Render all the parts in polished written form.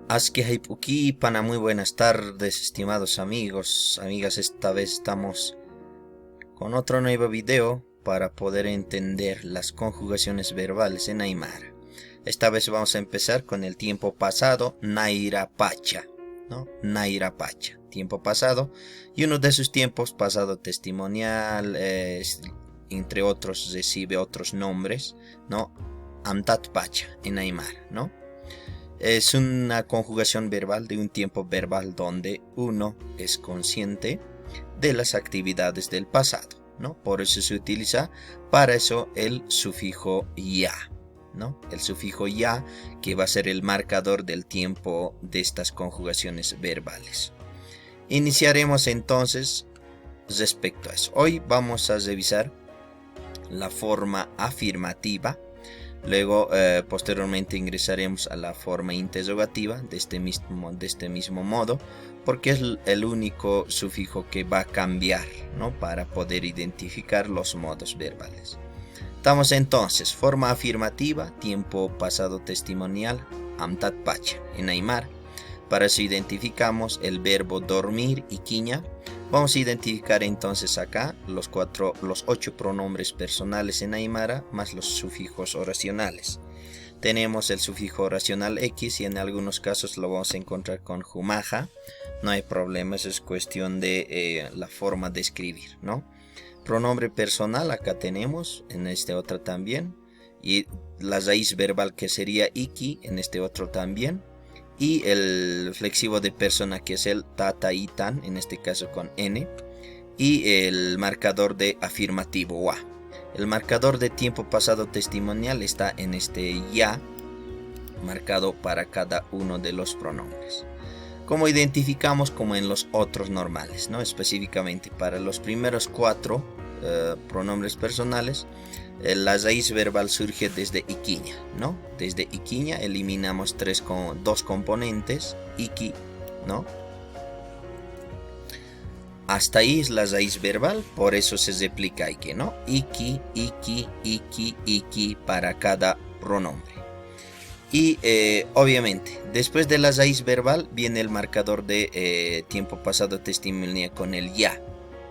Asquihaypuki, pana, muy buenas tardes, estimados amigos, amigas. Esta vez estamos con otro nuevo video para poder entender las conjugaciones verbales en Aymara. Esta vez vamos a empezar con el tiempo pasado, Nairapacha, ¿no? Nairapacha, tiempo pasado, y uno de sus tiempos, pasado testimonial, entre otros, recibe otros nombres, ¿no? Amtatpacha en Aymara, ¿no? Es una conjugación verbal de un tiempo verbal donde uno es consciente de las actividades del pasado, ¿no? Por eso se utiliza para eso el sufijo ya, ¿no? El sufijo ya, que va a ser el marcador del tiempo de estas conjugaciones verbales. Iniciaremos entonces respecto a eso. Hoy vamos a revisar la forma afirmativa. Luego, posteriormente ingresaremos a la forma interrogativa de este mismo modo, porque es el único sufijo que va a cambiar, ¿no? Para poder identificar los modos verbales. Estamos entonces, forma afirmativa, tiempo pasado testimonial, amtatpacha, en Aymara. Para eso identificamos el verbo dormir y quiña. Vamos a identificar entonces acá los 8 pronombres personales en Aymara más los sufijos oracionales. Tenemos el sufijo oracional X y en algunos casos lo vamos a encontrar con jumaja. No hay problema, eso es cuestión de la forma de escribir, ¿no? Pronombre personal acá tenemos, en este otro también. Y la raíz verbal que sería iki en este otro también. Y el flexivo de persona que es el tata y tan, en este caso con n, y el marcador de afirmativo wa. El marcador de tiempo pasado testimonial está en este ya, marcado para cada uno de los pronombres. Como identificamos como en los otros normales, ¿no? Específicamente para los primeros 4 pronombres personales, la raíz verbal surge desde iquiña, ¿no? Desde iquiña eliminamos 2 componentes, iki, ¿no? Hasta ahí es la raíz verbal, por eso se replica iki, ¿no? Iki, iki, iki, iki para cada pronombre. Y obviamente, después de la raíz verbal viene el marcador de tiempo pasado testimonial con el ya.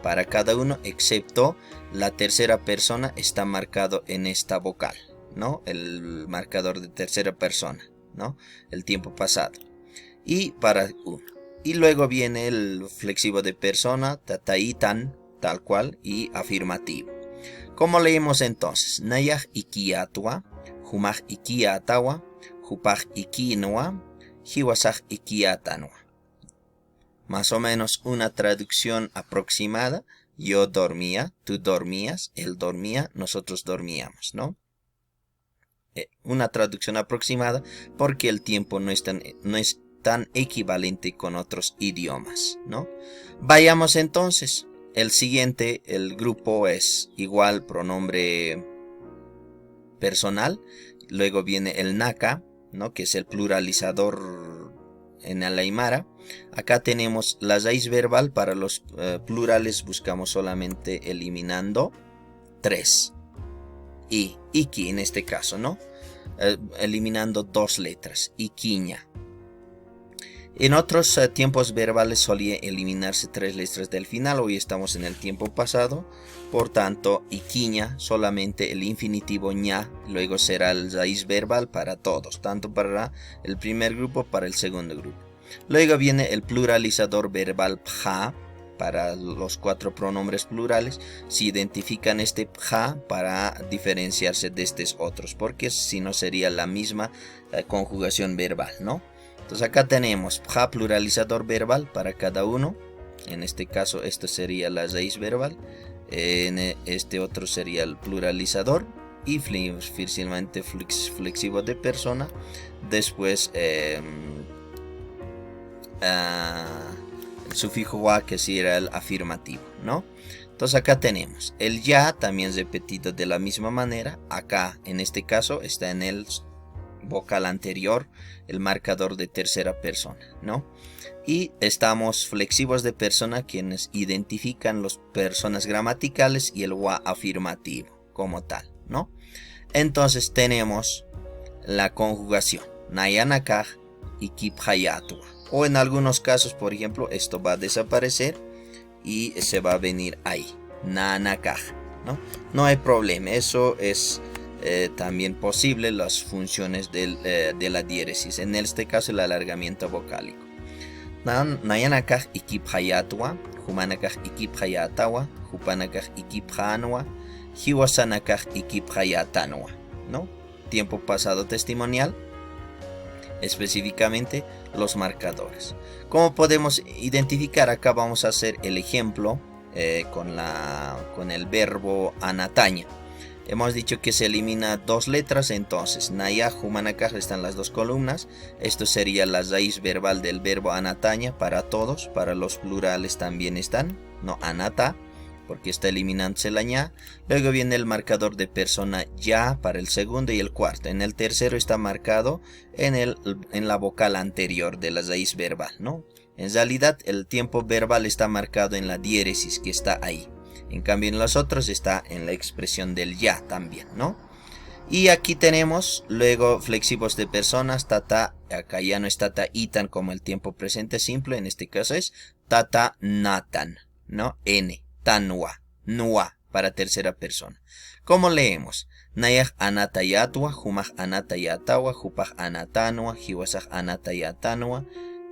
Para cada uno, excepto la tercera persona, está marcado en esta vocal, ¿no? El marcador de tercera persona, ¿no? El tiempo pasado. Y para uno. Y luego viene el flexivo de persona, tataitan, tal cual, y afirmativo. ¿Cómo leemos entonces? Nayaj ikiatua, humaj ikiatawa, hupaj ikinua, hiwasaj ikiatanua. Más o menos una traducción aproximada. Yo dormía, tú dormías, él dormía, nosotros dormíamos, ¿no? Una traducción aproximada porque el tiempo no es tan equivalente con otros idiomas, ¿no? Vayamos entonces. El siguiente, el grupo es igual pronombre personal. Luego viene el naka, ¿no? Que es el pluralizador en el Aymara. Acá tenemos la raíz verbal. Para los plurales buscamos solamente eliminando 3. Y iki en este caso, ¿no? Eliminando 2 letras. Iquiña. En otros tiempos verbales solía eliminarse 3 letras del final. Hoy estamos en el tiempo pasado. Por tanto, iquiña, solamente el infinitivo ña. Luego será el raíz verbal para todos. Tanto para el primer grupo, para el segundo grupo. Luego viene el pluralizador verbal pja. Para los 4 pronombres plurales. Se identifican este pja para diferenciarse de estos otros. Porque si no sería la misma conjugación verbal, ¿no? Entonces acá tenemos pja pluralizador verbal para cada uno. En este caso esto sería la raíz verbal. En este otro sería el pluralizador. Y finalmente flexivo de persona. Después el sufijo wa, que sería el afirmativo, ¿no? Entonces acá tenemos el ya también repetido de la misma manera. Acá en este caso está en el vocal anterior el marcador de tercera persona, ¿no? Y estamos flexivos de persona, quienes identifican las personas gramaticales, y el wa afirmativo como tal, ¿no? Entonces tenemos la conjugación nayanakaj ikip hayatua. O en algunos casos, por ejemplo, esto va a desaparecer y se va a venir ahí. Nanakaj, ¿no? No hay problema, eso es también posible, las funciones de la diéresis. En este caso, el alargamiento vocálico. Nayanakaj ikip hayatua, humanakaj ikip hayatawa, hupanakaj ikip hanwa, hiwasanakaj ikip hayatanwa, ¿no? Tiempo pasado testimonial, específicamente los marcadores. ¿Cómo podemos identificar? Acá vamos a hacer el ejemplo con el verbo anataña. Hemos dicho que se elimina dos letras, entonces Naya, Humanakaj están las dos columnas. Esto sería la raíz verbal del verbo anataña para todos, para los plurales también están, no anata, porque está eliminándose la ña. Luego viene el marcador de persona ya para el segundo y el cuarto. En el tercero está marcado en la vocal anterior de la raíz verbal, ¿no? En realidad el tiempo verbal está marcado en la diéresis que está ahí. En cambio en los otros está en la expresión del ya también, ¿no? Y aquí tenemos luego flexivos de personas, tata, acá ya no es tata itan como el tiempo presente simple, en este caso es tata natan, ¿no? N, tanwa, nuwa, para tercera persona. ¿Cómo leemos? Nayaj anatayatwa, humaj anatayatawa, hupaj anatanwa, hiwasaj anatayatanwa,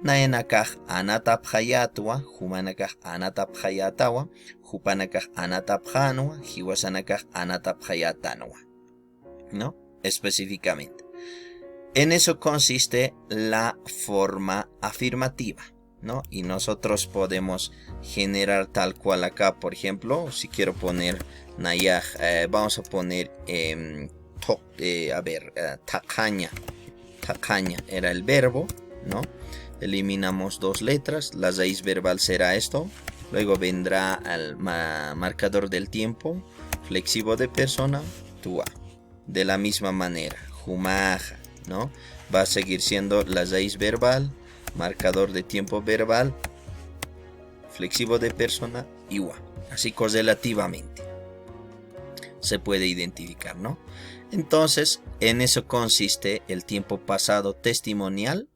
Nayanakaj anatapjayatwa, humanakaj anatapjayatawa, hupanakaj anatapjanwa, hiwasanakaj anatapjayatanwa, ¿no? Específicamente. En eso consiste la forma afirmativa, ¿no? Y nosotros podemos generar tal cual acá, por ejemplo, si quiero poner Nayaj, vamos a poner, tacaña. Tacaña era el verbo, ¿no? Eliminamos dos letras, la raíz verbal será esto, luego vendrá al marcador del tiempo, flexivo de persona, tua. De la misma manera, humaja, ¿no? Va a seguir siendo la raíz verbal, marcador de tiempo verbal, flexivo de persona, iwa. Así correlativamente se puede identificar, ¿no? Entonces, en eso consiste el tiempo pasado testimonial,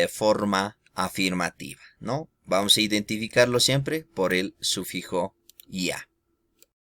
forma afirmativa, ¿no? Vamos a identificarlo siempre por el sufijo ya.